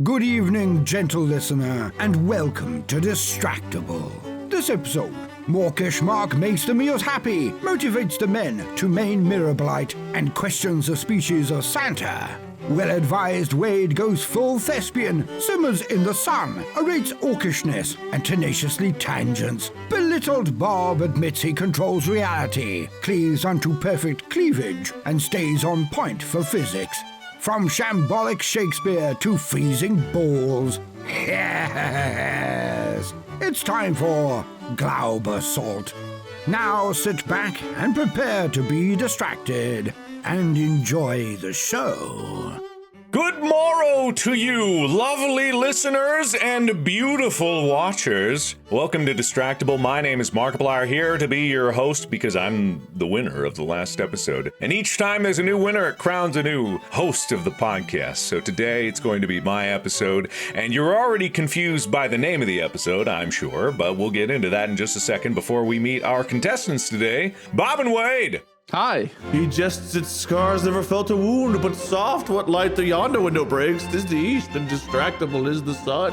Good evening, gentle listener, and welcome to Distractible. This episode, Mawkish Mark makes the meals happy, motivates the men to main Mirrorblight, and questions the species of Santa. Well-advised Wade goes full thespian, simmers in the sun, orates orcishness, and tenaciously tangents. Belittled Bob admits he controls reality, cleaves unto perfect cleavage, and stays on point for physics. From shambolic Shakespeare to freezing balls. Yes! It's time for Glauber Salt. Now sit back and prepare to be distracted and enjoy the show. Good morrow to you, lovely listeners and beautiful watchers. Welcome to Distractible. My name is Markiplier, here to be your host because I'm the winner of the last episode. And each time there's a new winner, it crowns a new host of the podcast. So today it's going to be my episode, and you're already confused by the name of the episode, I'm sure, but we'll get into that in just a second before we meet our contestants today, Bob and Wade. Hi. He jested scars never felt a wound, but soft what light the yonder window breaks. 'Tis the east, and distractible is the sun.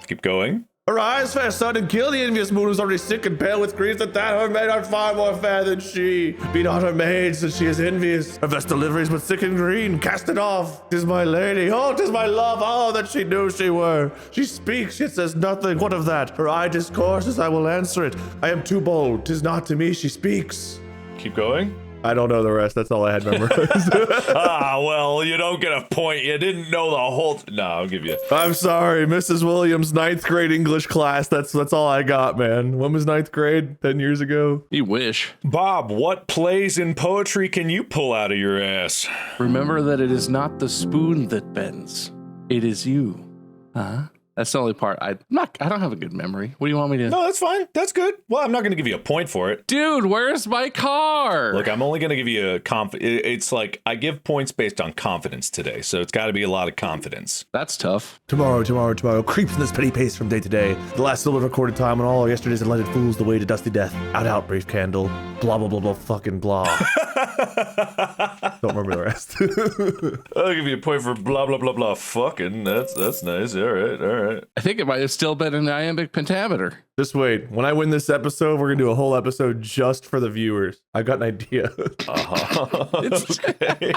Keep going. Arise, fair sun, and kill the envious moon who's already sick and pale with grief that her maid art far more fair than she. Be not her maid, since she is envious. Her vestal liveries but thick and green. Cast it off. 'Tis my lady. Oh, 'tis my love. Oh, that she knew she were. She speaks, yet says nothing. What of that? Her eye discourses, I will answer it. I am too bold. 'Tis not to me she speaks. Keep going. I don't know the rest. That's all I had memorized. Well, you don't get a point. You didn't know the whole... No, I'll give you... I'm sorry, Mrs. Williams' 9th grade English class. That's all I got, man. When was 9th grade? 10 years ago? You wish. Bob, what plays in poetry can you pull out of your ass? Remember that it is not the spoon that bends. It is you. Huh? That's the only part. I don't have a good memory. What do you want me to... No, that's fine. That's good. Well, I'm not going to give you a point for it. Dude, where's my car? Look, I'm only going to give you a it's like I give points based on confidence today, so it's got to be a lot of confidence. That's tough. Tomorrow creeps in this petty pace from day to day. The last still recorded time on all yesterday's enlightened fools the way to dusty death. Out, brief candle. Blah, blah, blah, blah, fucking blah. Don't remember the rest. I'll give you a point for blah, blah, blah, blah, fucking. That's nice. All right. I think it might have still been an iambic pentameter. Just wait. When I win this episode, we're going to do a whole episode just for the viewers. I've got an idea. Okay.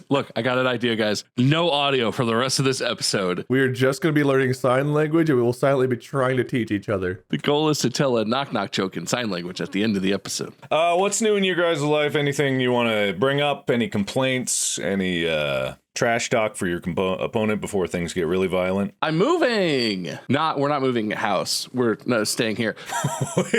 Look, I got an idea, guys. No audio for the rest of this episode. We are just going to be learning sign language, and we will silently be trying to teach each other. The goal is to tell a knock-knock joke in sign language at the end of the episode. What's new in your guys' life? Anything you want to bring up? Any complaints? Any trash talk for your opponent before things get really violent? I'm moving. We're not moving house. We're staying here.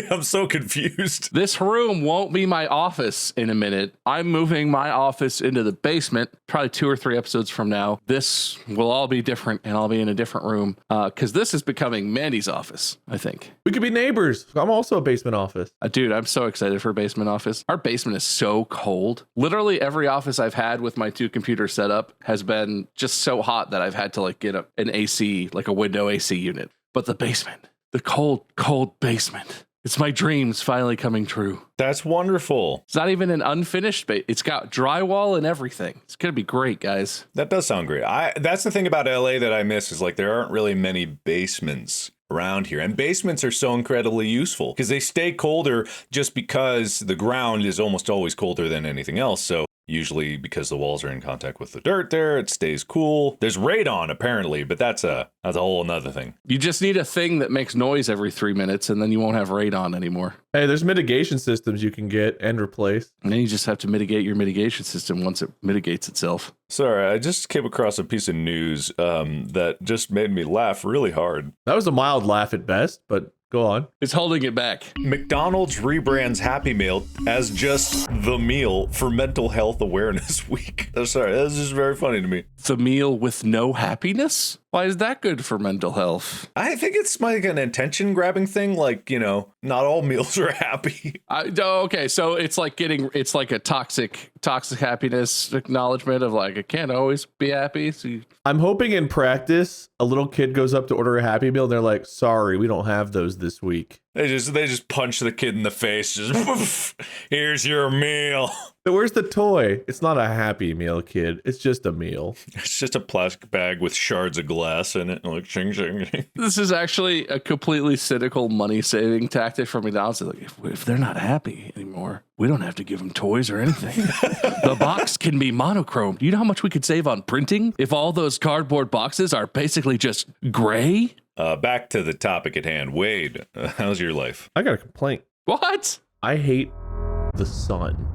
I'm so confused. This room won't be my office in a minute. I'm moving my office into the basement. Probably 2 or 3 episodes from now, this will all be different, and I'll be in a different room because this is becoming Mandy's office, I think. We could be neighbors. I'm also a basement office. Dude, I'm so excited for basement office. Our basement is so cold. Literally every office I've had with my 2 computers set up has been just so hot that I've had to get an AC, like a window AC unit. But the basement, the cold basement. It's my dreams finally coming true. That's wonderful. It's not even an unfinished base. It's got drywall and everything. It's going to be great, guys. That does sound great. That's the thing about LA that I miss is there aren't really many basements around here. And basements are so incredibly useful because they stay colder just because the ground is almost always colder than anything else. So usually because the walls are in contact with the dirt there, it stays cool. There's radon apparently, but that's a whole another thing. You just need a thing that makes noise every 3 minutes and then you won't have radon anymore. Hey, there's mitigation systems you can get and replace. And then you just have to mitigate your mitigation system once it mitigates itself. Sorry, I just came across a piece of news that just made me laugh really hard. That was a mild laugh at best, but go on. It's holding it back. McDonald's rebrands Happy Meal as just the meal for Mental Health Awareness Week. Oh, sorry, that's just very funny to me. The meal with no happiness? Why is that good for mental health? I think it's like an attention grabbing thing. Not all meals are happy. Okay, so it's like a toxic happiness acknowledgement of I can't always be happy. So I'm hoping in practice, a little kid goes up to order a Happy Meal and they're like, sorry, we don't have those this week. They just punch the kid in the face. Just here's your meal. So where's the toy? It's not a Happy Meal, kid. It's just a meal. It's just a plastic bag with shards of glass in it. Like ching ching. This is actually a completely cynical money-saving tactic for McDonald's. Like, if they're not happy anymore, we don't have to give them toys or anything. The box can be monochrome. You know how much we could save on printing if all those cardboard boxes are basically just gray? Back to the topic at hand. Wade, how's your life? I got a complaint. What? I hate the sun.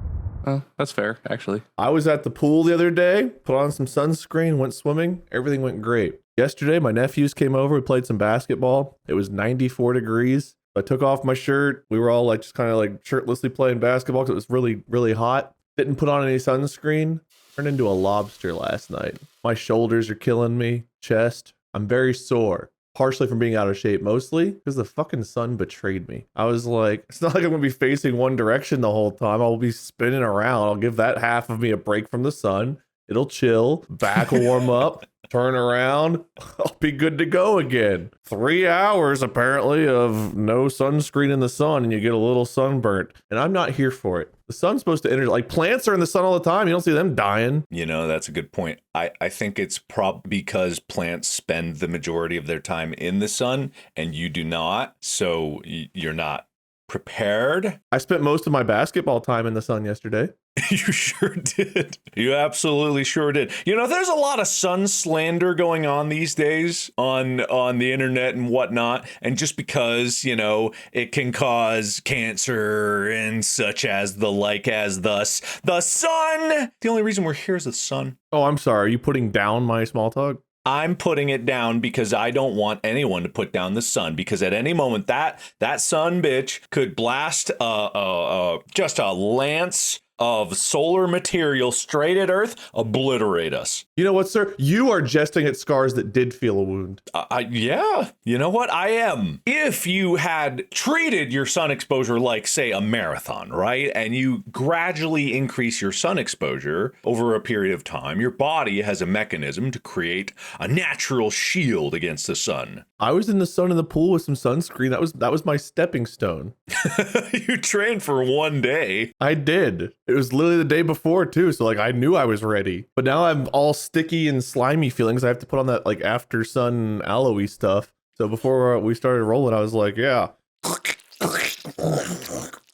Oh, that's fair, actually. I was at the pool the other day, put on some sunscreen, went swimming. Everything went great. Yesterday, my nephews came over. We played some basketball. It was 94 degrees. I took off my shirt. We were all like just kind of like shirtlessly playing basketball because it was really, really hot. Didn't put on any sunscreen. Turned into a lobster last night. My shoulders are killing me. Chest. I'm very sore. Partially from being out of shape, mostly because the fucking sun betrayed me. I was like, it's not like I'm gonna be facing one direction the whole time. I'll be spinning around. I'll give that half of me a break from the sun. It'll chill, back will warm up, turn around, I'll be good to go again. 3 hours apparently of no sunscreen in the sun and you get a little sunburnt. And I'm not here for it. The sun's supposed to like plants are in the sun all the time. You don't see them dying. You know, that's a good point. I think it's because plants spend the majority of their time in the sun and you do not. So you're not prepared. I spent most of my basketball time in the sun yesterday. You sure did. You absolutely sure did. You know, there's a lot of sun slander going on these days on the internet and whatnot. And just because, you know, it can cause cancer and such as the sun. The only reason we're here is the sun. Oh, I'm sorry. Are you putting down my small talk? I'm putting it down because I don't want anyone to put down the sun, because at any moment that sun bitch could blast just a lance of solar material straight at Earth, obliterate us. You know what, sir? You are jesting at scars that did feel a wound. Yeah, you know what? I am. If you had treated your sun exposure like, say, a marathon, right? And you gradually increase your sun exposure over a period of time, your body has a mechanism to create a natural shield against the sun. I was in the sun in the pool with some sunscreen. That was my stepping stone. You trained for one day. I did. It was literally the day before too, so like I knew I was ready. But now I'm all sticky and slimy feelings. I have to put on that like after sun aloe stuff. So before we started rolling, I was like, yeah.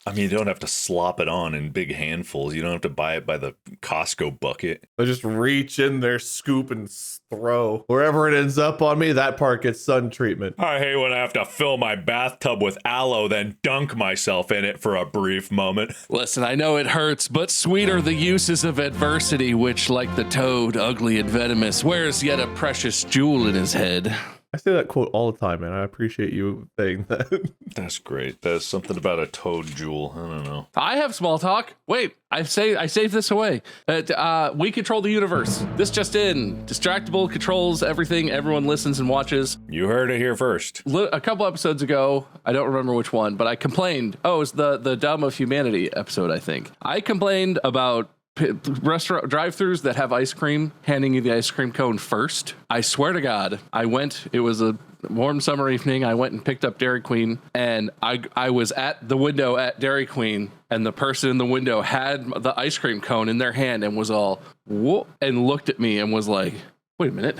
I mean, you don't have to slop it on in big handfuls. You don't have to buy it by the Costco bucket. I just reach in there, scoop, and throw. Wherever it ends up on me, that part gets sun treatment. I hate when I have to fill my bathtub with aloe, then dunk myself in it for a brief moment. Listen, I know it hurts, but sweet are the uses of adversity, which, like the toad, ugly and venomous, wears yet a precious jewel in his head. I say that quote all the time, man. I appreciate you saying that. That's great. That's something about a toad jewel. I don't know. I have small talk. Wait, I saved this away. We control the universe. This just in. Distractible controls everything. Everyone listens and watches. You heard it here first. A couple episodes ago, I don't remember which one, but I complained. Oh, it was the Dumb of Humanity episode, I think. I complained about restaurant drive-thrus that have ice cream handing you the ice cream cone first. I swear to God, it was a warm summer evening. I went and picked up Dairy Queen, and I was at the window at Dairy Queen, and the person in the window had the ice cream cone in their hand and was all, whoa, and looked at me and was like, wait a minute.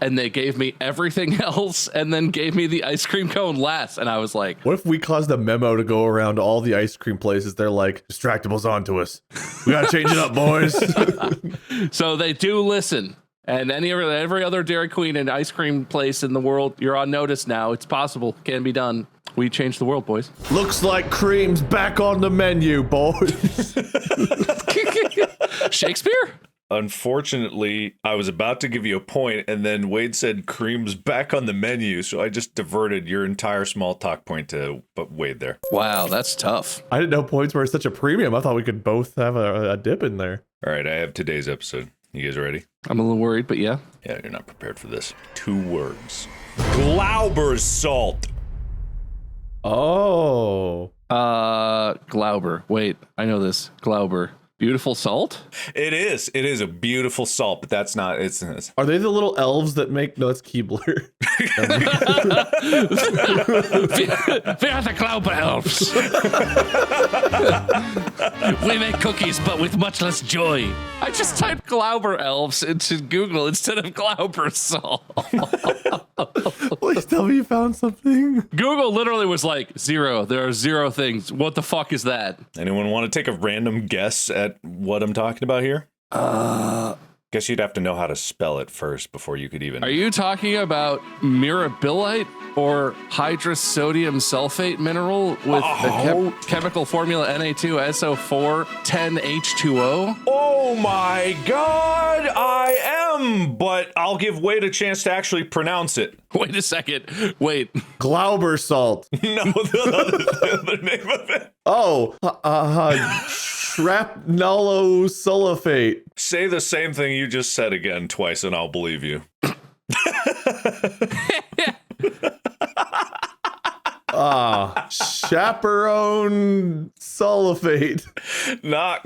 And they gave me everything else and then gave me the ice cream cone last. And I was like, what if we caused a memo to go around to all the ice cream places? They're like, Distractable's on to us. We got to change it up, boys. So they do listen. And every other Dairy Queen and ice cream place in the world, you're on notice now. It's possible. Can be done. We changed the world, boys. Looks like cream's back on the menu, boys. Shakespeare? Unfortunately, I was about to give you a point, and then Wade said cream's back on the menu, so I just diverted your entire small talk point to Wade there. Wow, that's tough. I didn't know points were such a premium. I thought we could both have a dip in there. All right, I have today's episode. You guys ready? I'm a little worried, but yeah. Yeah, you're not prepared for this. 2 words. Glauber Salt. Oh. Glauber. Wait, I know this. Glauber. Beautiful salt? It is. It is a beautiful salt, but that's not. It's Are they the little elves that make? No, it's Keebler. We are the Glauber elves. We make cookies, but with much less joy. I just typed Glauber elves into Google instead of Glauber Salt. Please tell me you found something. Google literally was like, 0. There are 0 things. What the fuck is that? Anyone want to take a random guess at what I'm talking about here? Guess you'd have to know how to spell it first before you could even. Are you talking about mirabilite or hydrous sodium sulfate mineral with a chemical formula Na2SO4 10H2O? Oh my god, I am! But I'll give Wade a chance to actually pronounce it. Wait a second. Wait. Glauber Salt. No, the other name of it. Oh, shrapnellosulfate. Say the same thing you just said again twice and I'll believe you. Chaperone sulfate. No, I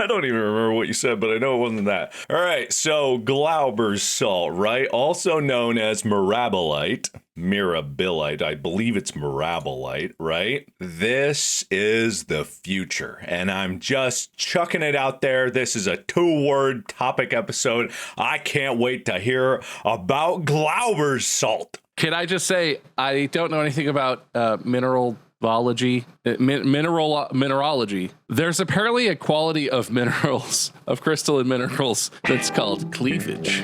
don't even remember what you said, but I know it wasn't that. All right, so Glauber salt, right? Also known as mirabilite, I believe it's mirabilite, right? This is the future, and I'm just chucking it out there. This is a 2-word topic episode. I can't wait to hear about Glauber salt. Can I just say, I don't know anything about mineralogy. There's apparently a quality of minerals, of crystalline minerals, that's called cleavage.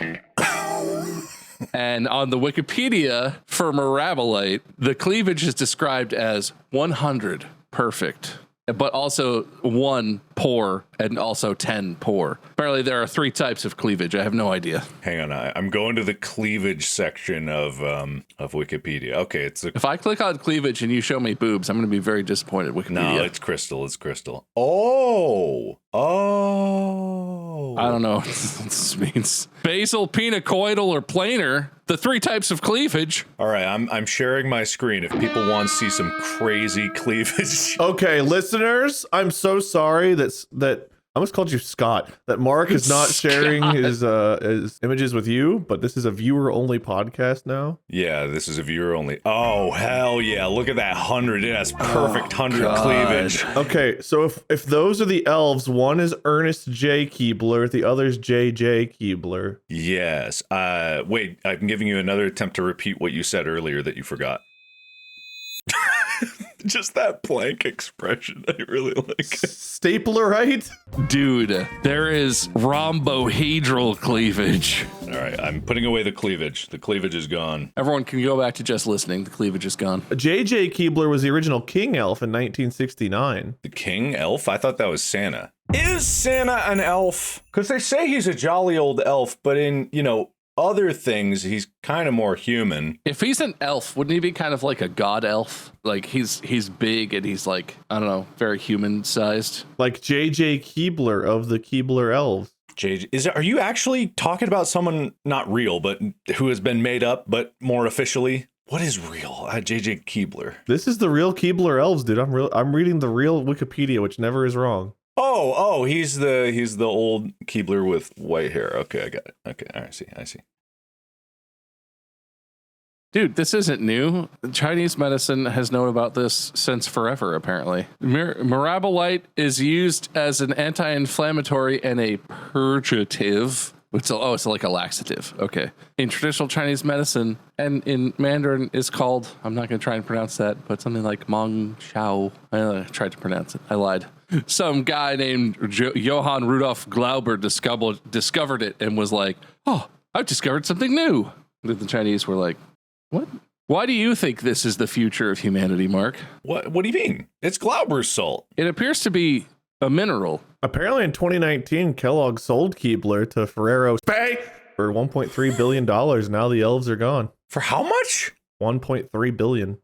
And on the Wikipedia for mirabilite, the cleavage is described as 100 perfect, but also 1 poor and also 10 poor. Apparently there are 3 types of cleavage. I have no idea. Hang on, I'm going to the cleavage section of Wikipedia. Okay, if I click on cleavage and you show me boobs, I'm going to be very disappointed. Wikipedia. No, it's crystal. Oh. I don't know what this means. Basal, pinacoidal, or planar. The 3 types of cleavage. All right, I'm sharing my screen if people want to see some crazy cleavage. Okay, listeners, I'm so sorry that I almost called you Scott, that Mark is not sharing his images with you, but this is a viewer-only podcast now. Yeah, this is a viewer-only. Oh, hell yeah. Look at that 100. It has perfect 100 cleavage. Okay, so if those are the elves, one is Ernest J. Keebler, the other's J.J. Keebler. Yes. Wait, I'm giving you another attempt to repeat what you said earlier that you forgot. Just that blank expression, I really like it. Staplerite? Dude, there is rhombohedral cleavage. All right, I'm putting away the cleavage. The cleavage is gone. Everyone can go back to just listening. The cleavage is gone. J.J. Keebler was the original king elf in 1969. The king elf? I thought that was Santa. Is Santa an elf? Because they say he's a jolly old elf, but in, other things, he's kind of more human. If he's an elf, wouldn't he be kind of like a god elf? Like he's big and he's like, I don't know, very human sized. Like J.J. Keebler of the Keebler elves. Are you actually talking about someone not real, but who has been made up, but more officially? What is real? J.J. Keebler. This is the real Keebler elves, dude. I'm reading the real Wikipedia, which never is wrong. Oh, he's the old Keebler with white hair. Okay, I got it. Okay, I see. Dude, this isn't new. Chinese medicine has known about this since forever, apparently. Mirabilite is used as an anti-inflammatory and a purgative. It's like a laxative. Okay. In traditional Chinese medicine and in Mandarin is called, I'm not going to try and pronounce that, but something like Mong Xiao. I tried to pronounce it. I lied. Some guy named Johann Rudolf Glauber discovered it and was like, oh, I've discovered something new. The Chinese were like, what? Why do you think this is the future of humanity, Mark? What do you mean? It's Glauber salt. It appears to be a mineral. Apparently in 2019, Kellogg sold Keebler to Ferrero for $1.3 billion. Now the elves are gone. For how much? $1.3 billion.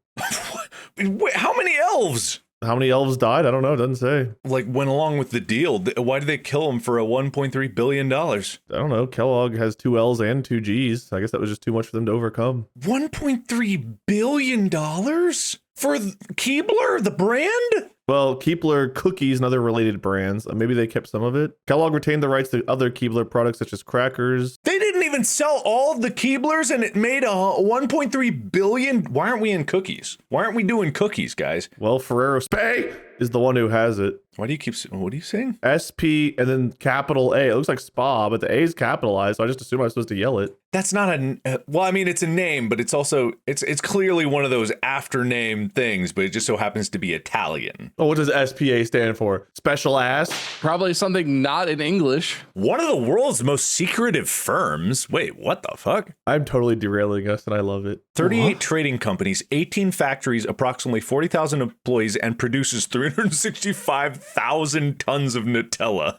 Wait, how many elves? How many elves died? I don't know. It doesn't say. Like, went along with the deal. Why did they kill him for a $1.3 billion? I don't know. Kellogg has 2 L's and 2 G's. I guess that was just too much for them to overcome. $1.3 billion? For Keebler, the brand? Well, Keebler cookies and other related brands. Maybe they kept some of it. Kellogg retained the rights to other Keebler products such as crackers. They didn't even even sell all of the Keeblers and it made a 1.3 billion. Why aren't we in cookies? Why aren't we doing cookies, guys? Well, Ferrero Spay is the one who has it. Why do you keep, what are you saying? SP and then capital A. It looks like spa, but the A is capitalized, so I just assume I'm supposed to yell it. That's not well, I mean, it's a name, but it's also, it's clearly one of those after name things, but it just so happens to be Italian. Oh, what does SPA stand for? Special ass? Probably something not in English. One of the world's most secretive firms. Wait, what the fuck? I'm totally derailing us, and I love it. 38 trading companies, 18 factories, approximately 40,000 employees, and produces 365,000 tons of Nutella.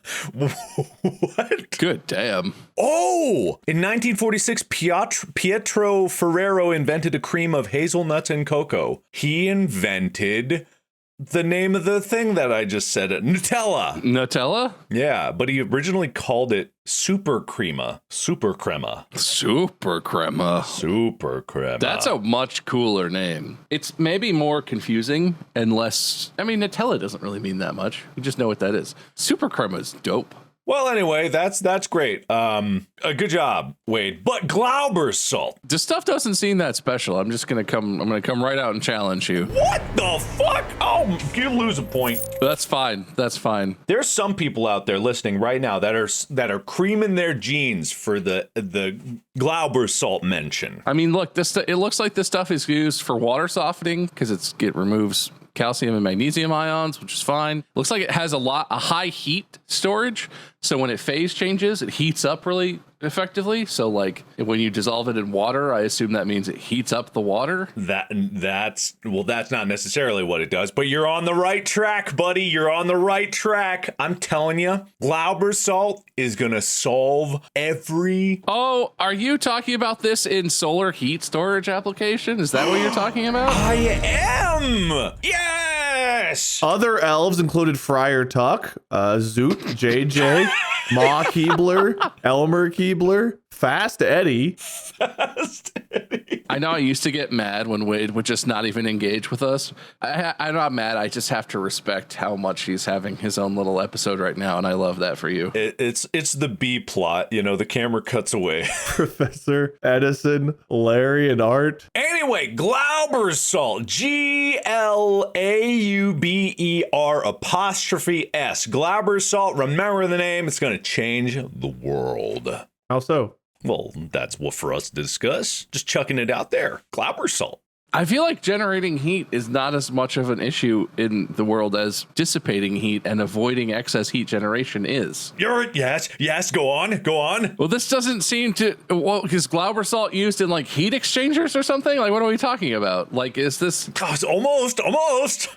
What? Good damn. Oh! In 1946, Pietro Ferrero invented a cream of hazelnuts and cocoa. He invented the name of the thing that I just said, Nutella. Nutella? Yeah, but he originally called it Super Crema. Super Crema. Super Crema. Super Crema. That's a much cooler name. It's maybe more confusing and less. I mean, Nutella doesn't really mean that much. You just know what that is. Super Crema is dope. Well, anyway, that's great. Good job, Wade. But Glauber Salt. This stuff doesn't seem that special. I'm gonna come right out and challenge you. What the fuck? Oh, you lose a point. That's fine. That's fine. There's some people out there listening right now that are creaming their jeans for the Glauber Salt mention. I mean, look, it looks like this stuff is used for water softening because it removes calcium and magnesium ions, which is fine. Looks like it has a high heat storage. So when it phase changes, it heats up really effectively. So like when you dissolve it in water, I assume that means it heats up the water. That's not necessarily what it does, but you're on the right track, buddy. You're on the right track. I'm telling you, Glauber Salt is going to solve every... Oh, are you talking about this in solar heat storage application? Is that what you're talking about? I am. Yes. Other elves included Friar Tuck, Zoot, JJ, Ma Keebler, Elmer Keebler, Fast Eddie. Fast Eddie. I know I used to get mad when Wade would just not even engage with us. I'm not mad. I just have to respect how much he's having his own little episode right now, and I love that for you. It's the B plot. You know, the camera cuts away. Professor Edison, Larry, and Art. Anyway, Glauber Salt. GLAUBER''S. Glauber Salt. Remember the name. It's going to change the world. How so? Well, that's what for us to discuss. Just chucking it out there. Glauber Salt. I feel like generating heat is not as much of an issue in the world as dissipating heat and avoiding excess heat generation is. Yes, go on. Well, this doesn't seem to, is Glauber Salt used in like heat exchangers or something? Like, what are we talking about? Like, is this? Oh, it's almost.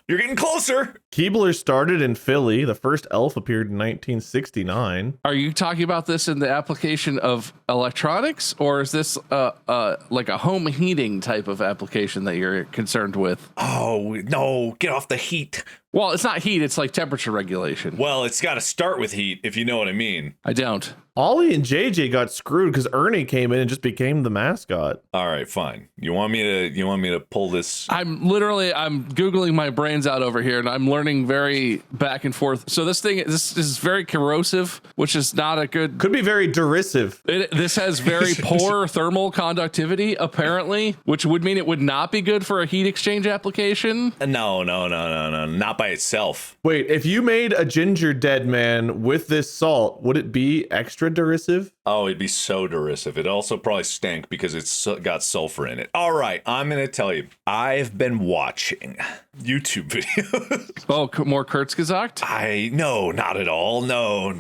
You're getting closer. Keebler started in Philly. The first elf appeared in 1969. Are you talking about this in the application of electronics, or is this like a home heating type of application that you're concerned with? Oh, no, get off the heat. Well, it's not heat, it's like temperature regulation. Well, it's got to start with heat, if you know what I mean. I don't. Ollie and JJ got screwed because Ernie came in and just became the mascot. All right, fine. You want me to pull this? I'm Googling my brains out over here, and I'm learning very back and forth. So this is very corrosive, which is not a good... Could be very derisive. This has very poor thermal conductivity, apparently, which would mean it would not be good for a heat exchange application. No. Not by itself. Wait, if you made a ginger dead man with this salt, would it be extra derisive? Oh, it'd be so derisive. It also probably stank because it's got sulfur in it. All right, I'm going to tell you. I've been watching YouTube videos. Oh, more Kurzgesagt? No, not at all. No.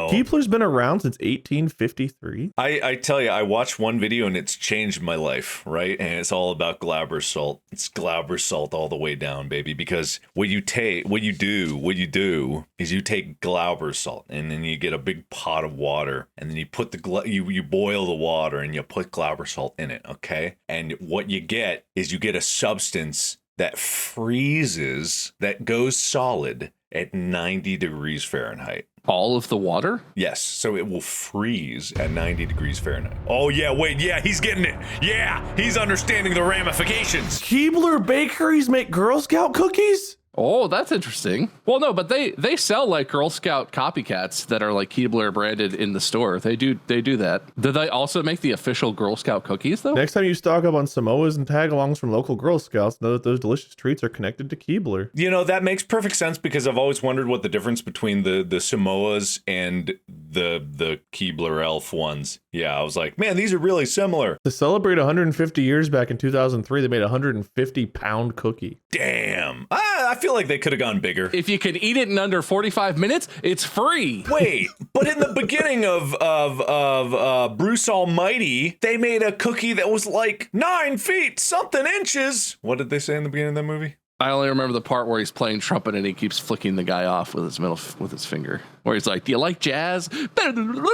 Keebler's been around since 1853. I tell you, I watched one video and it's changed my life, right? And it's all about Glauber Salt. It's Glauber Salt all the way down, baby. Because what you do is you take Glauber Salt and then you get a big pot of water and then you put you boil the water and you put Glauber Salt in it, okay? And what you get is a substance that freezes, that goes solid at 90 degrees Fahrenheit. All of the water? Yes, so it will freeze at 90 degrees Fahrenheit. Oh, yeah, wait, yeah, he's getting it. Yeah, he's understanding the ramifications. Keebler bakeries make Girl Scout cookies? Oh, that's interesting. Well, no, but they sell like Girl Scout copycats that are like Keebler branded in the store. They do that. Do they also make the official Girl Scout cookies though? Next time you stock up on Samoas and tag-alongs from local Girl Scouts, know that those delicious treats are connected to Keebler. You know, that makes perfect sense because I've always wondered what the difference between the Samoas and the Keebler elf ones. Yeah, I was like, man, these are really similar. To celebrate 150 years back in 2003, they made a 150-pound cookie. Damn. I feel like they could have gone bigger. If you can eat it in under 45 minutes, it's free. Wait, but in the beginning of Bruce Almighty, they made a cookie that was like 9 feet something inches. What did they say in the beginning of that movie? I only remember the part where he's playing trumpet and he keeps flicking the guy off with his finger. Where he's like, "Do you like jazz?" And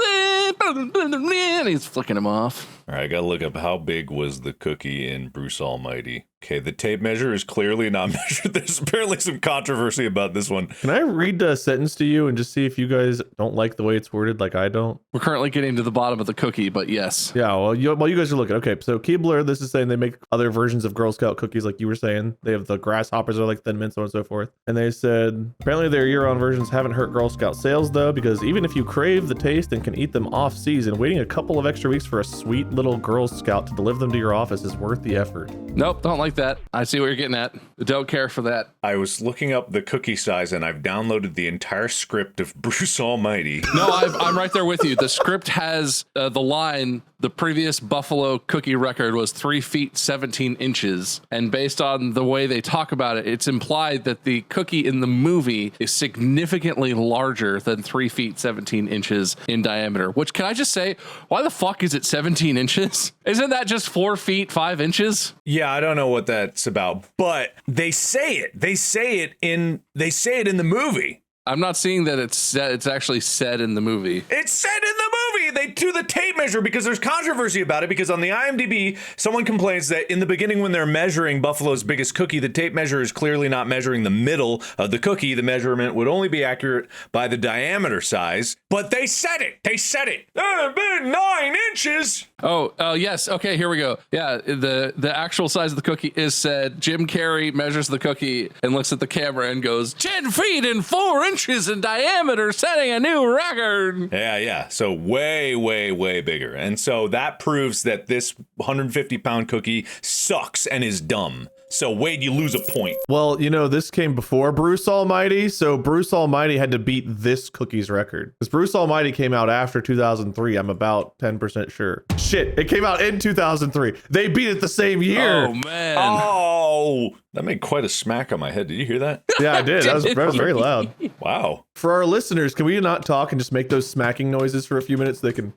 he's flicking him off. All right, I gotta look up how big was the cookie in Bruce Almighty. Okay, the tape measure is clearly not measured. There's apparently some controversy about this one. Can I read a sentence to you and just see if you guys don't like the way it's worded like I don't? We're currently getting to the bottom of the cookie, but yes. Yeah, well, you guys are looking. Okay, so Keebler, this is saying they make other versions of Girl Scout cookies like you were saying. They have the grasshoppers are like Thin Mints, so on and so forth. And they said, apparently their year-round versions haven't hurt Girl Scout sales though, because even if you crave the taste and can eat them off-season, waiting a couple of extra weeks for a sweet little Girl Scout to deliver them to your office is worth the effort. Nope, don't like that. I see what you're getting at. Don't care for that. I was looking up the cookie size and I've downloaded the entire script of Bruce Almighty. No, I'm right there with you. The script has the line, the previous Buffalo cookie record was 3 feet 17 inches. And based on the way they talk about it, it's implied that the cookie in the movie is significantly larger than 3 feet 17 inches in diameter. Which, can I just say, why the fuck is it 17 inches? Isn't that just 4 feet 5 inches? Yeah, I don't know what that's about, but they say it. They say it in the movie. I'm not seeing that it's actually said in the movie. It's said in the movie. They do the tape measure because there's controversy about it, because on the IMDb, someone complains that in the beginning when they're measuring Buffalo's biggest cookie, the tape measure is clearly not measuring the middle of the cookie. The measurement would only be accurate by the diameter size, but they said it. They said it. 9 inches. Oh, yes. Okay, here we go. Yeah, the actual size of the cookie is said. Jim Carrey measures the cookie and looks at the camera and goes, 10 feet and 4 inches in diameter, setting a new record. Yeah. So way, way, way bigger. And so that proves that this 150-pound cookie sucks and is dumb. So Wade, you lose a point. Well, you know, this came before Bruce Almighty, so Bruce Almighty had to beat this cookie's record. Because Bruce Almighty came out after 2003, I'm about 10% sure. Shit, it came out in 2003. They beat it the same year. Oh, man. Oh, that made quite a smack on my head. Did you hear that? Yeah, I did. That was very loud. Wow. For our listeners, can we not talk and just make those smacking noises for a few minutes so they can...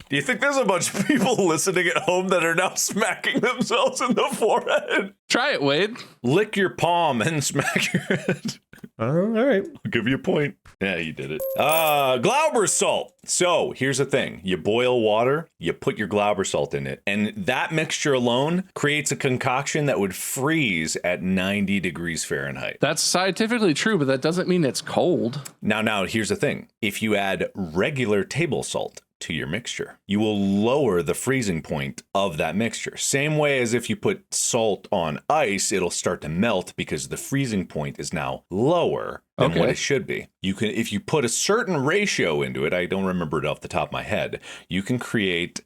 Do you think there's a bunch of people listening at home that are now smacking themselves in the forehead? Try it, Wade. Lick your palm and smack your head. All right. I'll give you a point. Yeah, you did it. Glauber salt. So here's the thing. You boil water, you put your Glauber salt in it, and that mixture alone creates a concoction that would freeze at 90 degrees Fahrenheit. That's scientifically true, but that doesn't mean it's cold. Now, here's the thing. If you add regular table salt to your mixture, you will lower the freezing point of that mixture. Same way as if you put salt on ice, it'll start to melt because the freezing point is now lower than what it should be. You can, if you put a certain ratio into it, I don't remember it off the top of my head, you can create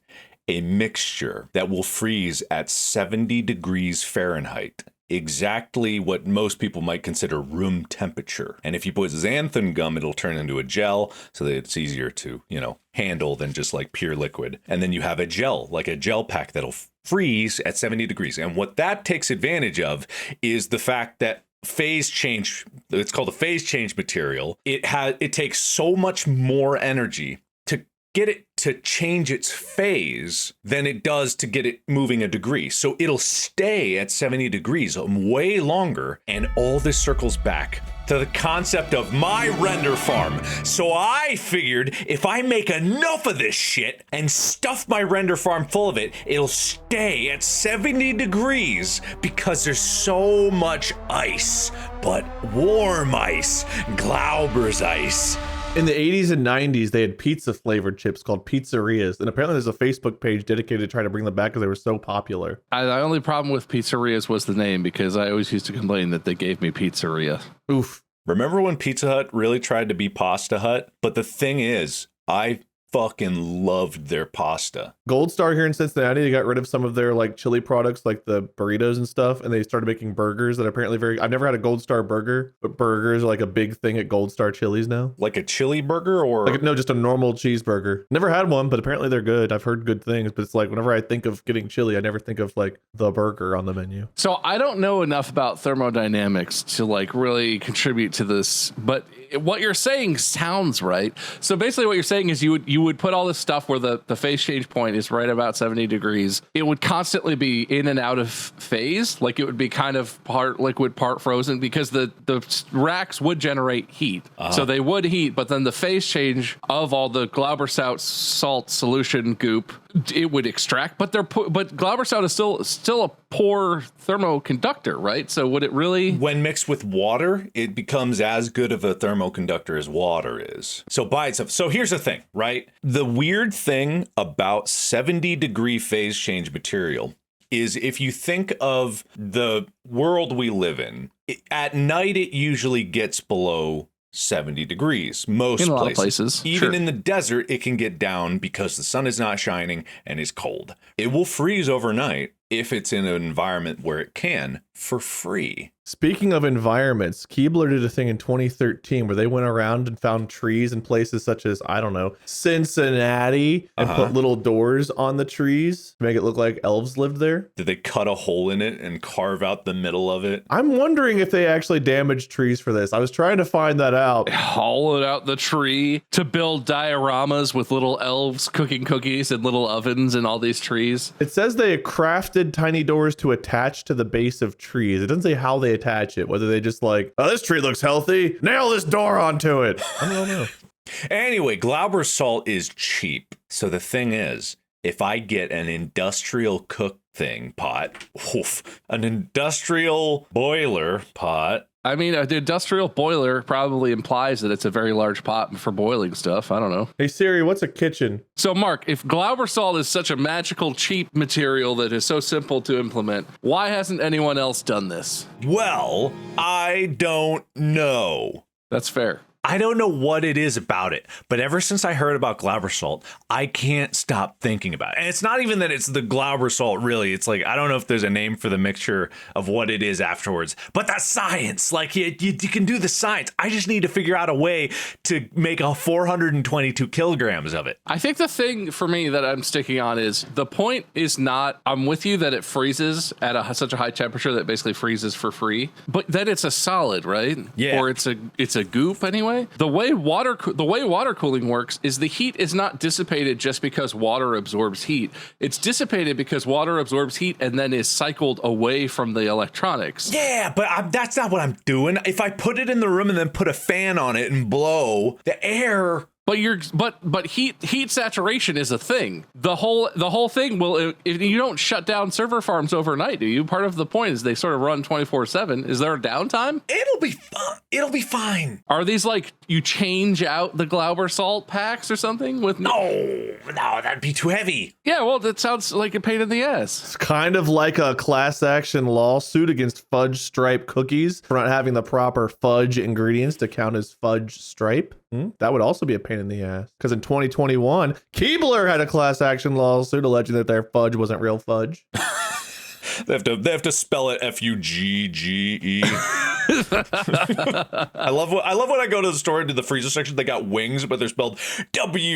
a mixture that will freeze at 70 degrees Fahrenheit. Exactly what most people might consider room temperature. And if you put xanthan gum, it'll turn into a gel so that it's easier to, handle than just like pure liquid. And then you have a gel, like a gel pack that'll freeze at 70 degrees. And what that takes advantage of is the fact that phase change, it's called a phase change material. It takes so much more energy to get it to change its phase than it does to get it moving a degree. So it'll stay at 70 degrees way longer. And all this circles back to the concept of my render farm. So I figured if I make enough of this shit and stuff my render farm full of it, it'll stay at 70 degrees because there's so much ice, but warm ice, Glauber's ice. In the 80s and 90s, they had pizza flavored chips called pizzerias. And apparently there's a Facebook page dedicated to trying to bring them back because they were so popular. The only problem with pizzerias was the name, because I always used to complain that they gave me pizzeria. Oof. Remember when Pizza Hut really tried to be Pasta Hut? But the thing is, I fucking loved their pasta. Gold Star here in Cincinnati, they got rid of some of their like chili products, like the burritos and stuff, and they started making burgers that are apparently I've never had a Gold Star burger, but burgers are like a big thing at Gold Star Chili's now. Like a chili burger or? Like, no, just a normal cheeseburger. Never had one, but apparently they're good. I've heard good things, but it's like whenever I think of getting chili, I never think of like the burger on the menu. So I don't know enough about thermodynamics to like really contribute to this, but what you're saying sounds right. So basically what you're saying is you would put all this stuff where the phase change point is right about 70 degrees. It would constantly be in and out of phase. Like it would be kind of part liquid, part frozen, because the racks would generate heat. So they would heat, but then the phase change of all the Glauber salt solution goop, it would extract, but Glauber salt is still a poor thermoconductor, right? So would it really? When mixed with water, it becomes as good of a thermoconductor as water is. So by itself. So here's the thing, right? The weird thing about 70-degree phase change material is if you think of the world we live in, at night it usually gets below 70 degrees. Most in a places. lot of places. Even Sure. in the desert, it can get down because the sun is not shining and is cold. It will freeze overnight if it's in an environment where it can for free. Speaking of environments, Keebler did a thing in 2013 where they went around and found trees in places such as, I don't know, Cincinnati, and put little doors on the trees to make it look like elves lived there. Did they cut a hole in it and carve out the middle of it? I'm wondering if they actually damaged trees for this. I was trying to find that out. Hollowed out the tree to build dioramas with little elves cooking cookies and little ovens and all these trees. It says they crafted tiny doors to attach to the base of trees. It doesn't say how they attach it, whether they just like, oh, this tree looks healthy, nail this door onto it. I don't know. Anyway, Glauber salt is cheap. So the thing is, if I get an industrial cook thing pot, an industrial boiler pot. I mean, an industrial boiler probably implies that it's a very large pot for boiling stuff. I don't know. Hey Siri, what's a kitchen? So Mark, if Glauber salt is such a magical, cheap material that is so simple to implement, why hasn't anyone else done this? Well, I don't know. That's fair. I don't know what it is about it, but ever since I heard about Glauber salt, I can't stop thinking about it. And it's not even that it's the Glauber salt, really. It's like, I don't know if there's a name for the mixture of what it is afterwards, but that's science. Like, you can do the science. I just need to figure out a way to make 422 kilograms of it. I think the thing for me that I'm sticking on is the point is not, I'm with you that it freezes at such a high temperature that it basically freezes for free, but then it's a solid, right? Yeah. Or it's a goop anyway. The way water cooling works is the heat is not dissipated just because water absorbs heat. It's dissipated because water absorbs heat and then is cycled away from the electronics. Yeah, but that's not what I'm doing. If I put it in the room and then put a fan on it and blow the air. But heat saturation is a thing. The whole thing will, if you don't shut down server farms overnight, do you? Part of the point is they sort of run 24/7. Is there a downtime? It'll be fun. It'll be fine. Are these like you change out the Glauber salt packs or something with? No, that'd be too heavy. Yeah, well, that sounds like a pain in the ass. It's kind of like a class action lawsuit against fudge stripe cookies for not having the proper fudge ingredients to count as fudge stripe. That would also be a pain in the ass. Because in 2021, Keebler had a class action lawsuit alleging that their fudge wasn't real fudge. They have to spell it F-U-G-G-E. I love when I go to the store into the freezer section. They got wings, but they're spelled W-Y-N-G-Z,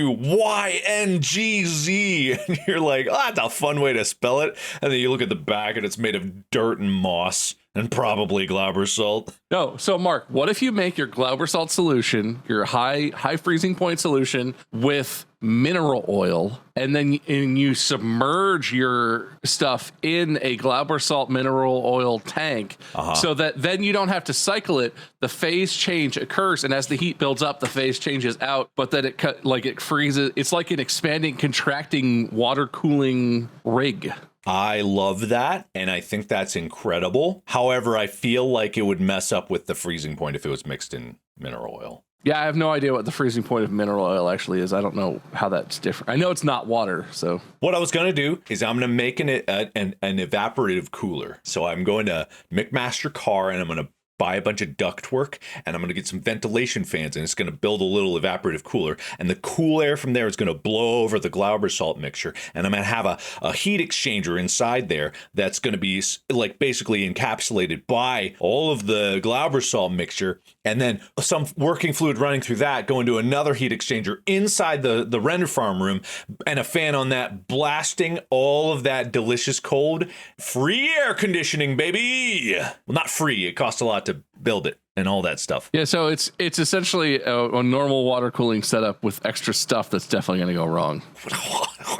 and you're like, oh, that's a fun way to spell it. And then you look at the back, and it's made of dirt and moss. And probably Glauber salt. No, so Mark, what if you make your Glauber salt solution, your high freezing point solution, with mineral oil, and then you submerge your stuff in a Glauber salt mineral oil tank, so that then you don't have to cycle it. The phase change occurs, and as the heat builds up, the phase changes out. But then it freezes. It's like an expanding, contracting, water cooling rig. I love that, and I think that's incredible. However, I feel like it would mess up with the freezing point if it was mixed in mineral oil. Yeah, I have no idea what the freezing point of mineral oil actually is. I don't know how that's different. I know it's not water, so. What I was going to do is I'm going to make an evaporative cooler. So I'm going to McMaster car and I'm going to buy a bunch of ductwork and I'm going to get some ventilation fans and it's going to build a little evaporative cooler. And the cool air from there is going to blow over the Glauber Salt mixture. And I'm going to have a heat exchanger inside there that's going to be like basically encapsulated by all of the Glauber Salt mixture. And then some working fluid running through that going to another heat exchanger inside the render farm room and a fan on that blasting all of that delicious cold. Free air conditioning, baby. Well, not free. It costs a lot to build it and all that stuff. Yeah, so it's essentially a normal water cooling setup with extra stuff that's definitely going to go wrong.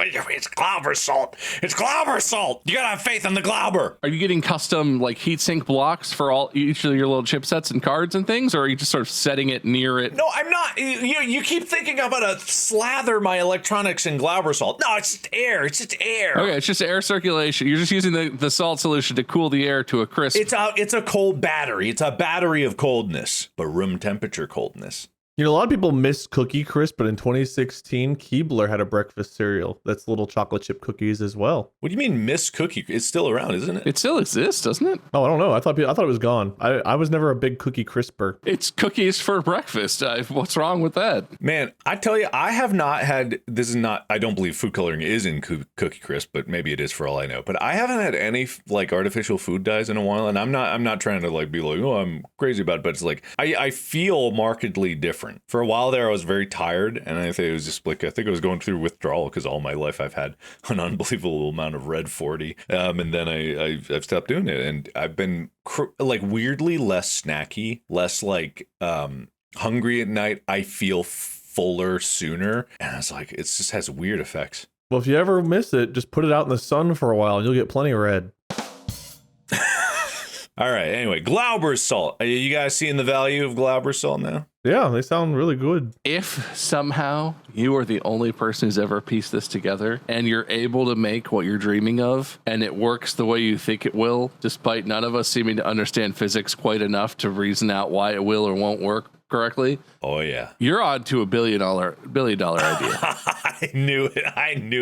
It's Glauber Salt. It's Glauber Salt. You gotta have faith in the Glauber. Are you getting custom like heatsink blocks for each of your little chipsets and cards and things, or are you just sort of setting it near it? No, I'm not. You keep thinking I'm gonna slather my electronics in Glauber Salt. No, it's just air. It's just air. Okay, it's just air circulation. You're just using the salt solution to cool the air to a crisp. It's a cold battery. It's a battery of coldness, but room temperature coldness. You know, a lot of people miss Cookie Crisp, but in 2016, Keebler had a breakfast cereal that's little chocolate chip cookies as well. What do you mean miss Cookie? It's still around, isn't it? It still exists, doesn't it? Oh, I don't know. I thought it was gone. I was never a big Cookie Crisper. It's cookies for breakfast. What's wrong with that? Man, I tell you, I have not had, this is not, I don't believe food coloring is in Cookie Crisp, but maybe it is for all I know. But I haven't had any like artificial food dyes in a while, and I'm not trying to like be like, oh, I'm crazy about it, but it's like, I feel markedly different. For a while there, I was very tired, and I think it was just like, I think I was going through withdrawal because all my life I've had an unbelievable amount of Red 40, and then I've stopped doing it, and I've been like weirdly less snacky, less like hungry at night. I feel fuller sooner, and it's like, it just has weird effects. Well, if you ever miss it, just put it out in the sun for a while, and you'll get plenty of red. All right. Anyway, Glauber Salt. Are you guys seeing the value of Glauber Salt now? Yeah, they sound really good. If somehow you are the only person who's ever pieced this together and you're able to make what you're dreaming of and it works the way you think it will, despite none of us seeming to understand physics quite enough to reason out why it will or won't work correctly. Oh yeah. You're on to a billion dollar idea. I knew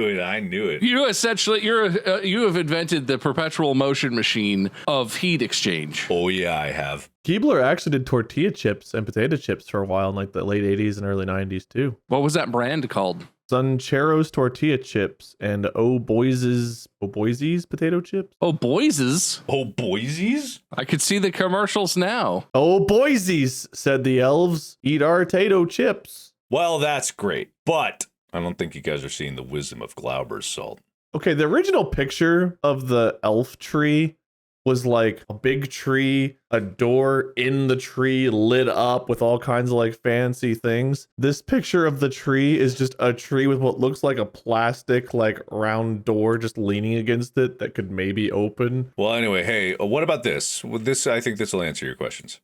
it. You essentially you have invented the perpetual motion machine of heat exchange. Oh yeah, I have. Keebler actually did tortilla chips and potato chips for a while in like the late 80s and early 90s too. What was that brand called? Suncheros tortilla chips and Boise's potato chips. Oh, Boise's? Oh, Boise's? I could see the commercials now. Oh, Boise's, said the elves. Eat our potato chips. Well, that's great, but I don't think you guys are seeing the wisdom of Glauber's Salt. Okay, the original picture of the elf tree was like a big tree, a door in the tree lit up with all kinds of like fancy things. This picture of the tree is just a tree with what looks like a plastic like round door just leaning against it that could maybe open. Well, anyway, hey, what about this? I think this will answer your questions.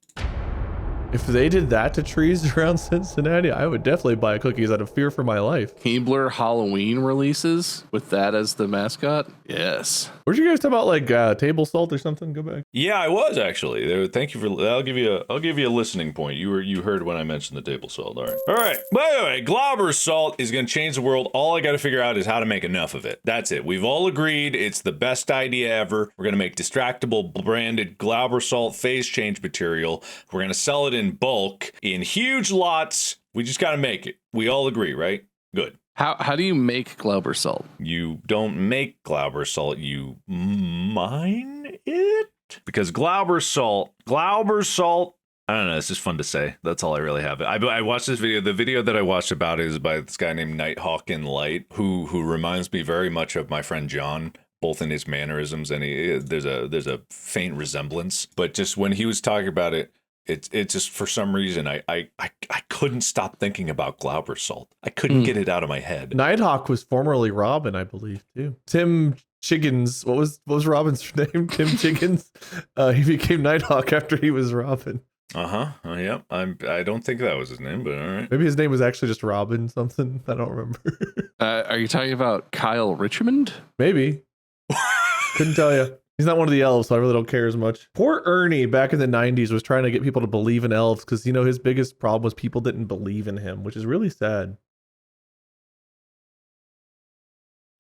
If they did that to trees around Cincinnati, I would definitely buy cookies out of fear for my life. Keebler Halloween releases with that as the mascot? Yes. Where'd you guys talk about like table salt or something? Go back. Yeah, I was actually. Thank you for. I'll give you a listening point. You heard when I mentioned the table salt. All right. By the way, Glauber Salt is going to change the world. All I got to figure out is how to make enough of it. That's it. We've all agreed it's the best idea ever. We're going to make Distractible branded Glauber Salt phase change material. We're going to sell it in bulk in huge lots. We just got to make it. We all agree, right? Good. How do you make Glauber Salt? You don't make Glauber Salt, you mine it? Because Glauber Salt, I don't know, it's just fun to say. That's all I really have. I watched this video. The video that I watched about it is by this guy named Nighthawk in Light, who reminds me very much of my friend John, both in his mannerisms and there's a faint resemblance. But just when he was talking about it, it's just for some reason I couldn't stop thinking about Glauber Salt. I couldn't get it out of my head. Nighthawk was formerly Robin, I believe, too. Tim Chiggins, what was Robin's name? Tim Chiggins. He became Nighthawk after he was Robin. Yeah. I don't think that was his name, but all right. Maybe his name was actually just Robin something. I don't remember. Are you talking about Kyle Richmond? Maybe. Couldn't tell you. He's not one of the elves, so I really don't care as much. Poor Ernie back in the 90s was trying to get people to believe in elves because, his biggest problem was people didn't believe in him, which is really sad.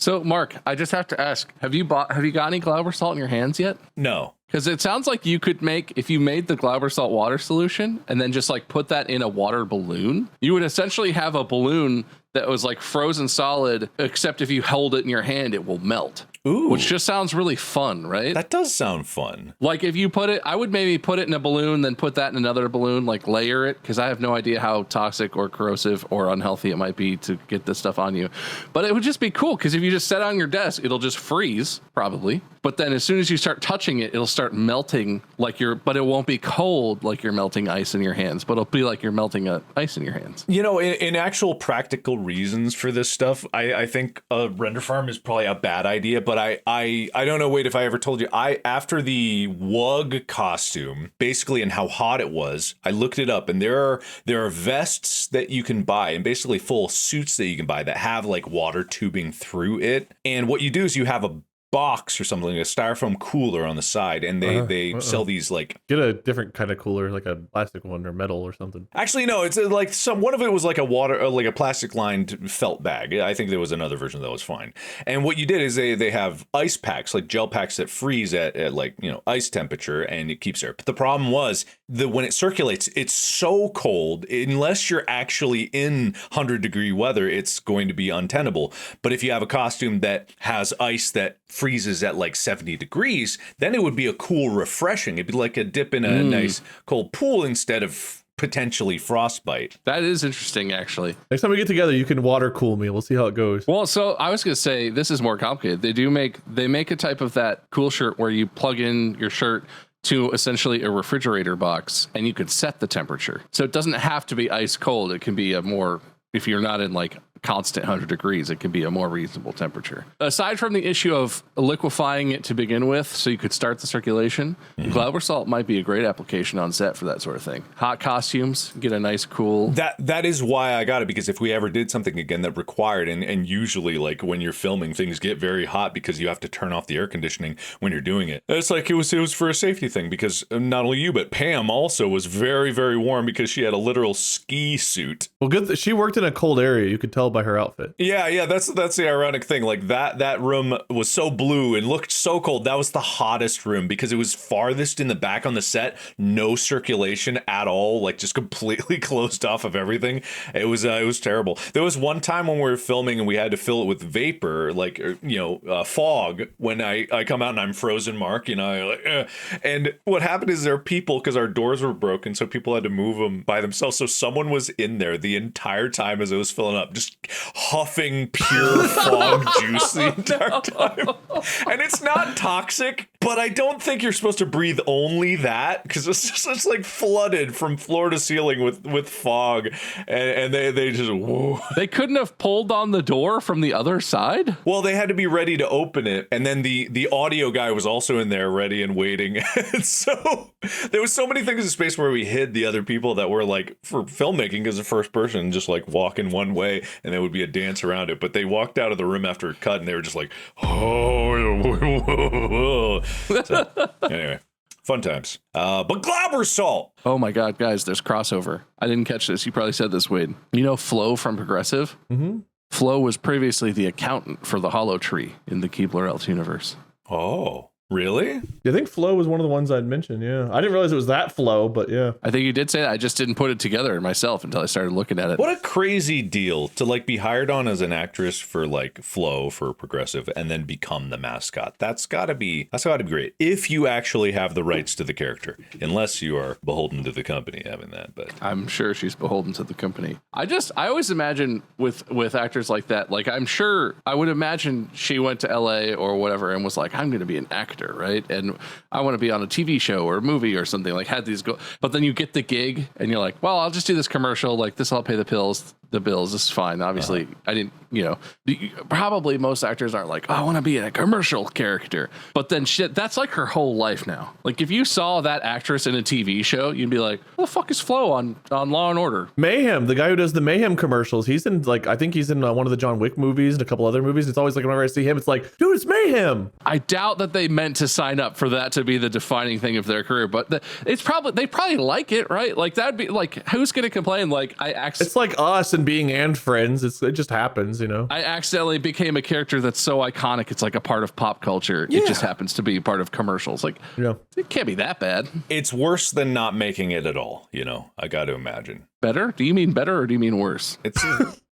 So, Mark, I just have to ask, have you got any Glauber Salt in your hands yet? No. Because it sounds like you could if you made the Glauber Salt water solution and then just like put that in a water balloon, you would essentially have a balloon that was like frozen solid, except if you hold it in your hand, it will melt. Ooh. Which just sounds really fun, right? That does sound fun. Like if you put it, I would maybe put it in a balloon, then put that in another balloon, like layer it, because I have no idea how toxic or corrosive or unhealthy it might be to get this stuff on you. But it would just be cool, because if you just set it on your desk, it'll just freeze, probably. But then as soon as you start touching it, it'll start melting but it won't be cold like you're melting ice in your hands, but it'll be like you're melting ice in your hands. In actual practical reasons for this stuff, I think a render farm is probably a bad idea, but I don't know, Wade, if I ever told you, after the Wug costume, basically, and how hot it was, I looked it up, and there are vests that you can buy, and basically full suits that you can buy that have like water tubing through it. And what you do is you have a box or something, a styrofoam cooler on the side, and they sell these like, get a different kind of cooler, like a plastic one or metal or something. Actually, no, it's like one of it was like a plastic lined felt bag. I think there was another version that was fine. And what you did is they have ice packs, like gel packs that freeze at like, ice temperature, and it keeps there. But the problem was when it circulates, it's so cold, unless you're actually in 100-degree weather, it's going to be untenable. But if you have a costume that has ice that freezes at like 70 degrees, then it would be a cool, refreshing. It'd be like a dip in a nice cold pool instead of potentially frostbite. That is interesting, actually. Next time we get together, you can water cool me. We'll see how it goes. Well, so I was going to say, this is more complicated. They make a type of that cool shirt where you plug in your shirt to essentially a refrigerator box, and you could set the temperature. So it doesn't have to be ice cold. It can be if you're not in like constant 100 degrees, it can be a more reasonable temperature. Aside from the issue of liquefying it to begin with, so you could start the circulation, Glauber Salt might be a great application on set for that sort of thing. Hot costumes, get a nice cool. That is why I got it, because if we ever did something again that required, and usually like when you're filming, things get very hot because you have to turn off the air conditioning when you're doing it. It's like it was for a safety thing, because not only you, but Pam also was very, very warm because she had a literal ski suit. Well, good. She worked in a cold area. You could tell by her outfit. Yeah, that's the ironic thing. Like that room was so blue and looked so cold. That was the hottest room because it was farthest in the back on the set, no circulation at all, like just completely closed off of everything. It was terrible. There was one time when we were filming and we had to fill it with vapor, like fog. When I come out and I'm frozen, Mark, and what happened is there are people, because our doors were broken, so people had to move them by themselves. So someone was in there the entire time as it was filling up, just huffing pure fog juice the entire time. And it's not toxic, but I don't think you're supposed to breathe only that, because it's like flooded from floor to ceiling with fog, and they just whoa. They couldn't have pulled on the door from the other side? Well, they had to be ready to open it, and then the audio guy was also in there ready and waiting. And so there was so many things in space where we hid the other people that were like, for filmmaking as a first person, just like walking one way, and there would be a dance around it. But they walked out of the room after a cut, and they were just like, oh. So, anyway, fun times. But Glauber Salt. Oh my God, guys, there's crossover. I didn't catch this. You probably said this, Wade. You know Flo from Progressive? Mm-hmm. Flo was previously the accountant for the Hollow Tree in the Keebler Elves universe. Oh. Really? I think Flo was one of the ones I'd mentioned. Yeah, I didn't realize it was that Flo, but yeah, I think you did say that. I just didn't put it together myself until I started looking at it. What a crazy deal to like be hired on as an actress for like Flo for Progressive and then become the mascot. That's gotta be great if you actually have the rights to the character, unless you are beholden to the company having that. But I'm sure she's beholden to the company. I always imagine with actors like that, like I would imagine she went to LA or whatever and was like, I'm going to be an actor, right? And I want to be on a TV show or a movie or something, like had these but then you get the gig and you're like, well, I'll just do this commercial, like this will pay the bills, the bills. It's fine. Obviously, I didn't, probably most actors aren't like, oh, I want to be in a commercial character. But then shit, that's like her whole life now. Like if you saw that actress in a TV show, you'd be like, what the fuck is Flo on Law and Order? Mayhem, the guy who does the Mayhem commercials. He's in I think he's in one of the John Wick movies and a couple other movies. It's always like whenever I see him, it's like, dude, it's Mayhem. I doubt that they meant to sign up for that to be the defining thing of their career, but they probably like it, right? Like that'd be like, who's going to complain? Like it's like us and being and friends. It just happens, I accidentally became a character that's so iconic. It's like a part of pop culture. Yeah. It just happens to be part of commercials. Like, it can't be that bad. It's worse than not making it at all. I got to imagine. Better? Do you mean better or do you mean worse?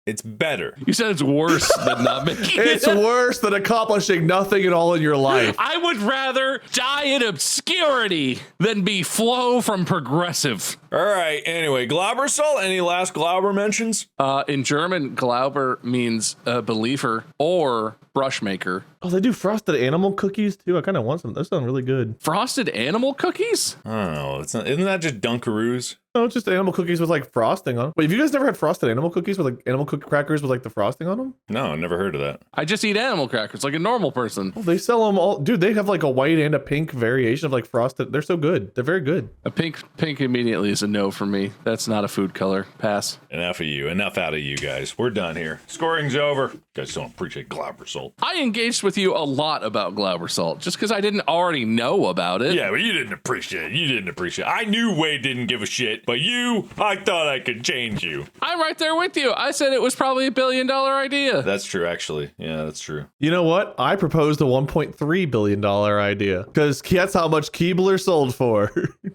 It's better. You said it's worse than not making it. It's worse than accomplishing nothing at all in your life. I would rather die in obscurity than be Flo from Progressive. All right. Anyway, Glauber Salt. Any last Glauber mentions? In German, Glauber means believer or brush maker. Oh, they do frosted animal cookies too. I kind of want some. Those sound really good. Frosted animal cookies? I don't know. Isn't that just Dunkaroos? No, it's just animal cookies with like frosting on them. Wait, have you guys never had frosted animal cookies with like animal cookie crackers with like the frosting on them? No, never heard of that. I just eat animal crackers like a normal person. Well, they sell them all. Dude, they have like a white and a pink variation of like frosted. They're so good. They're very good. A pink immediately is a no for me. That's not a food color. Pass. Enough of you. Enough out of you guys. We're done here. Scoring's over. You guys don't appreciate Glauber Salt. I engaged with you a lot about Glauber Salt just because I didn't already know about it. Yeah, but you didn't appreciate it. I knew Wade didn't give a shit, but I thought I could change you. I'm right there with you. I said it was probably $1 billion idea. That's true, actually. Yeah, that's true. You know what? I proposed a $1.3 billion idea because that's how much Keebler sold for.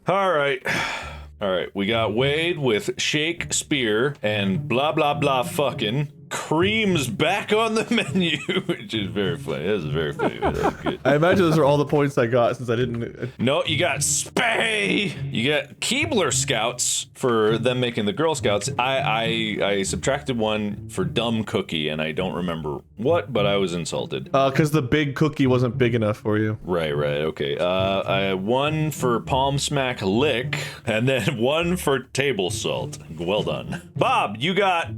All right. We got Wade with Shakespeare and blah, blah, blah fucking. Creams back on the menu, which is very funny. This is very funny. That was good. I imagine those are all the points I got since I didn't. No, you got Spay. You got Keebler Scouts for them making the Girl Scouts. I subtracted one for Dumb Cookie, and I don't remember what, but I was insulted. Because the big cookie wasn't big enough for you. Right. Okay. I had one for Palm Smack Lick, and then one for Table Salt. Well done. Bob, you got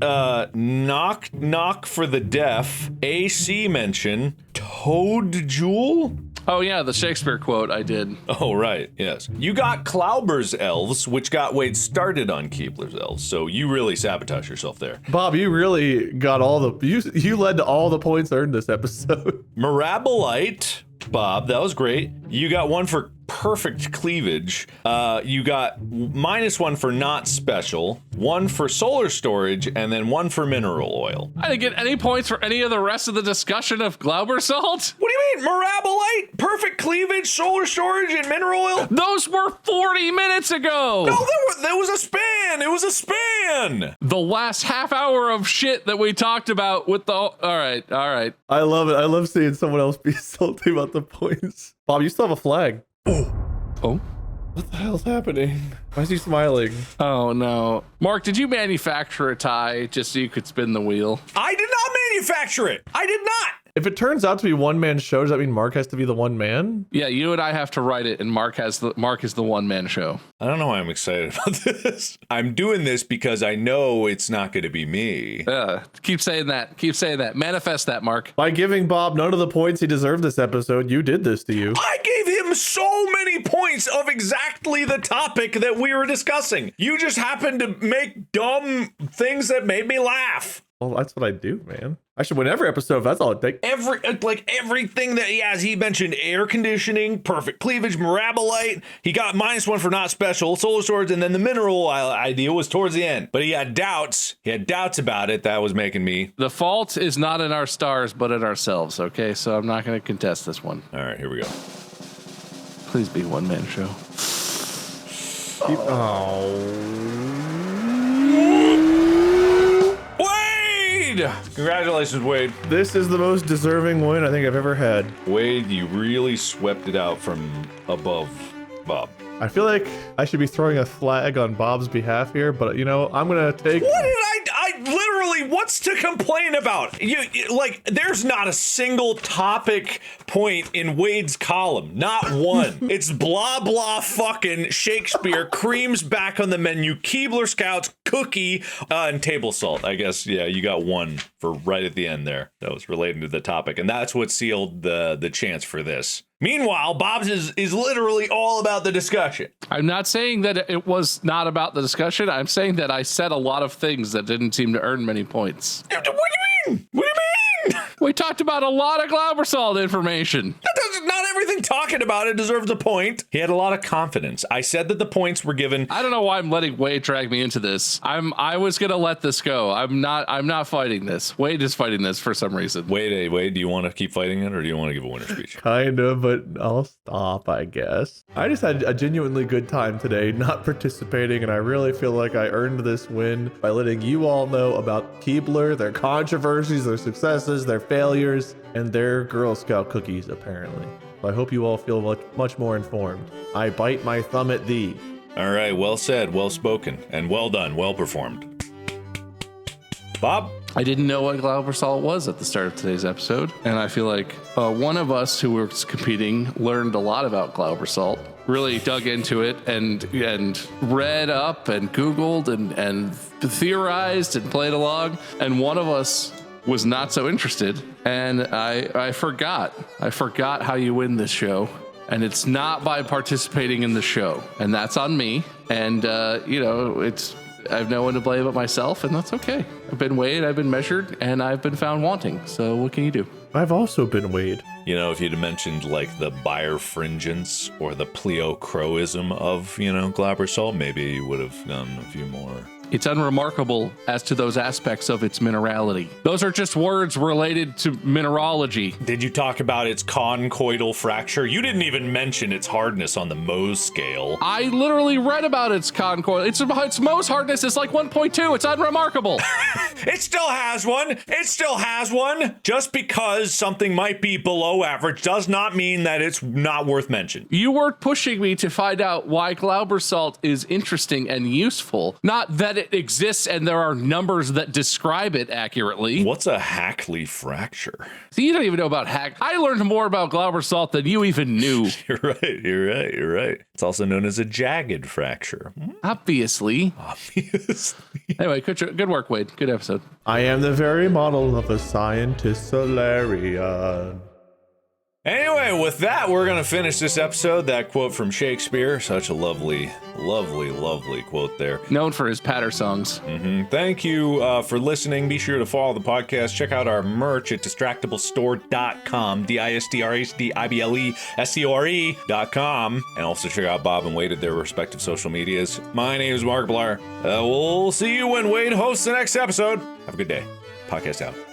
Knock for the Deaf, AC mention, Toad Jewel? Oh yeah, the Shakespeare quote I did. Oh right, yes. You got Glauber's Elves, which got Wade started on Keebler's Elves, so you really sabotaged yourself there. Bob, you really got you led to all the points earned this episode. Mirabolite, Bob, that was great. You got one for perfect cleavage. You got -1 for not special, 1 for solar storage, and then 1 for mineral oil. I didn't get any points for any of the rest of the discussion of Glauber Salt. What do you mean? Mirabolite, perfect cleavage, solar storage, and mineral oil? Those were 40 minutes ago. No, there was a span. It was a span. The last half hour of shit that we talked about with the... All right. I love it. I love seeing someone else be salty about the points. Bob, you still have a flag. Oh? What the hell's happening? Why is he smiling? Oh, no. Mark, did you manufacture a tie just so you could spin the wheel? I did not manufacture it. I did not. If it turns out to be one-man show, does that mean Mark has to be the one man? Yeah, you and I have to write it, and Mark is the one-man show. I don't know why I'm excited about this. I'm doing this because I know it's not going to be me. Keep saying that. Manifest that, Mark. By giving Bob none of the points he deserved this episode, you did this to you. I gave him so many points of exactly the topic that we were discussing. You just happened to make dumb things that made me laugh. Well, that's what I do, man. I should win every episode if that's all it takes. Everything that he has. He mentioned air conditioning, perfect cleavage, Mirabolite. He got -1 for not special, solar storage, and then the mineral oil idea was towards the end. But he had doubts. About it. That was making me. The fault is not in our stars, but in ourselves, okay? So I'm not going to contest this one. All right, here we go. Please be one-man show. Congratulations, Wade. This is the most deserving win I think I've ever had. Wade, you really swept it out from above Bob. I feel like I should be throwing a flag on Bob's behalf here, but I'm gonna take... What did I literally, what's to complain about? There's not a single topic point in Wade's column. Not one. It's blah, blah, fucking Shakespeare, creams back on the menu, Keebler Scouts, cookie, and table salt. I guess, yeah, you got one for right at the end there. That was related to the topic, and that's what sealed the chance for this. Meanwhile, Bob's is literally all about the discussion. I'm not saying that it was not about the discussion. I'm saying that I said a lot of things that didn't seem to earn many points. What do you mean? What do you mean? We talked about a lot of Glauber Salt information. Not everything talking about it deserves a point. He had a lot of confidence. I said that the points were given. I don't know why I'm letting Wade drag me into this. I was gonna let this go. I'm not fighting this. Wade is fighting this for some reason. Wade, do you want to keep fighting it, or do you want to give a winner speech? Kind of, but I'll stop, I guess. I just had a genuinely good time today, not participating, and I really feel like I earned this win by letting you all know about Keebler, their controversies, their successes, their failures, and their Girl Scout cookies, apparently. So I hope you all feel much more informed. I bite my thumb at thee. All right, well said, well spoken, and well done, well performed. Bob? I didn't know what Glauber Salt was at the start of today's episode, and I feel like one of us who was competing learned a lot about Glauber Salt, really dug into it and read up and Googled and theorized and played along, and one of us was not so interested, and I forgot how you win this show, and it's not by participating in the show, and that's on me, and I have no one to blame but myself, and that's okay. I've been weighed, I've been measured, and I've been found wanting. So what can you do? I've also been weighed. You know, if you'd have mentioned like the birefringence or the pleocroism of, Glauber Salt, maybe you would have done a few more. It's unremarkable as to those aspects of its minerality. Those are just words related to mineralogy. Did you talk about its conchoidal fracture? You didn't even mention its hardness on the Mohs scale. I literally read about its conchoidal. Its Mohs hardness is like 1.2. It's unremarkable. It still has one. It still has one. Just because something might be below average does not mean that it's not worth mention. You were pushing me to find out why Glauber Salt is interesting and useful, not that it exists and there are numbers that describe it accurately. What's a Hackley fracture? See, you don't even know about I learned more about Glauber Salt than you even knew. You're right. It's also known as a jagged fracture. Obviously. Anyway, good work, Wade. Good episode. I am the very model of a scientist Solarian. Anyway, with that, we're going to finish this episode. That quote from Shakespeare, such a lovely quote there. Known for his patter songs. Thank you for listening. Be sure to follow the podcast. Check out our merch at distractiblestore.com, distractiblestore.com, and also check out Bob and Wade at their respective social medias. My name is Markiplier. We'll see you when Wade hosts the next episode. Have a good day. Podcast out.